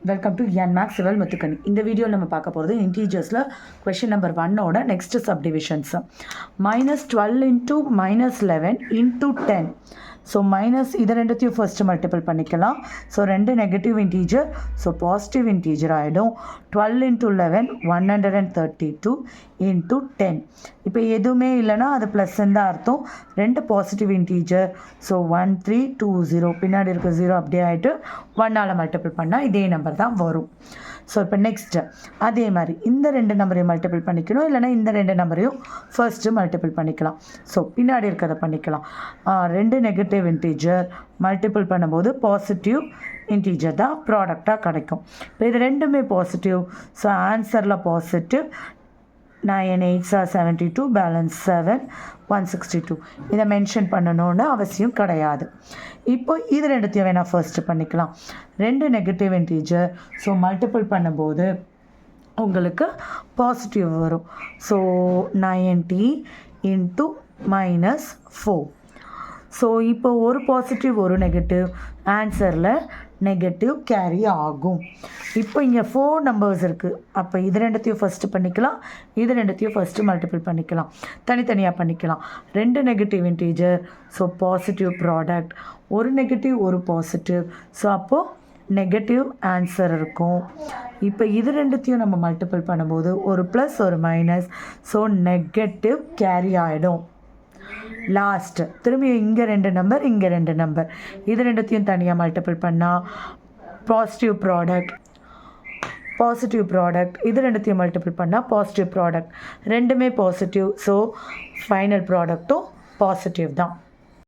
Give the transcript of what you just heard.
Welcome to என்மேக்ஸ் சிவல் முத்துக்கணி. இந்த வீடியோவில் நம்ம பார்க்க போகிறது இன்டீஜர்ஸில் கொஷின் நம்பர் 1ஓட next subdivisions. -12 into -11 into 10. So minus இதை ரெண்டுத்தையும் ஃபர்ஸ்ட்டு மல்டிபிள் பண்ணிக்கலாம். ஸோ ரெண்டு negative integer, so positive integer ஆகிடும். 12 இன்ட்டு 11 132 இன்ட்டு 10. இப்போ எதுவுமே இல்லைன்னா அது ப்ளஸ்ன்னு தான் அர்த்தம். ரெண்டு பாசிட்டிவ் இன்டீஜர், ஸோ 1320 பின்னாடி இருக்க 0 அப்படியே ஆகிட்டு 1ஆல் மல்டிபிள் பண்ணால் இதே நம்பர் தான் வரும். ஸோ இப்போ நெக்ஸ்ட்டு அதே மாதிரி இந்த ரெண்டு நம்பரையும் மல்டிபிள் பண்ணிக்கணும், இல்லைனா இந்த ரெண்டு நம்பரையும் ஃபர்ஸ்ட்டு மல்டிபிள் பண்ணிக்கலாம். ஸோ பின்னாடி இருக்கிறத பண்ணிக்கலாம். ரெண்டு நெகட்டிவ் இன்டீஜர் மல்டிபிள் பண்ணும்போது பாசிட்டிவ் இன்டீஜர் தான் ப்ராடக்டாக கிடைக்கும். இப்போ இது ரெண்டுமே பாசிட்டிவ், ஸோ ஆன்சரில் பாசிட்டிவ். 9 8s are 72, balance 7 162. இதை மென்ஷன் பண்ணணுன்னு அவசியம் கிடையாது. இப்போ இது ரெண்டுத்தையும் வேணால் ஃபர்ஸ்ட்டு பண்ணிக்கலாம். ரெண்டு நெகட்டிவ் இன்டீஜர், ஸோ மல்டிபிள் பண்ணும்போது உங்களுக்கு பாசிட்டிவ் வரும். So 90 into -4. ஸோ இப்போ ஒரு பாசிட்டிவ் ஒரு நெகட்டிவ், ஆன்சரில் நெகட்டிவ் கேரி ஆகும். இப்போ இங்கே 4 நம்பர்ஸ் இருக்குது. அப்போ இது ரெண்டுத்தையும் ஃபஸ்ட்டு பண்ணிக்கலாம், இது ரெண்டுத்தையும் ஃபஸ்ட்டு மல்டிபிள் பண்ணிக்கலாம், தனித்தனியாக பண்ணிக்கலாம். ரெண்டு negative integer, so positive product, ஒரு நெகட்டிவ் ஒரு பாசிட்டிவ், ஸோ அப்போது நெகட்டிவ் ஆன்சர் இருக்கும். இப்போ இது ரெண்டுத்தையும் நம்ம மல்டிபிள் பண்ணும்போது ஒரு ப்ளஸ் ஒரு மைனஸ், ஸோ நெகட்டிவ் கேரி ஆகிடும். லாஸ்ட் திரும்பி இங்கே ரெண்டு நம்பர், இங்கே ரெண்டு நம்பர், இது ரெண்டுத்தையும் தனியாக மல்டிபிள் பண்ணால் பாசிட்டிவ் ப்ராடக்ட், இது ரெண்டுத்தையும் மல்டிபிள் பண்ணால் பாசிட்டிவ் ப்ராடக்ட், ரெண்டுமே பாசிட்டிவ், ஸோ ஃபைனல் ப்ராடக்ட்டும் பாசிட்டிவ் தான்.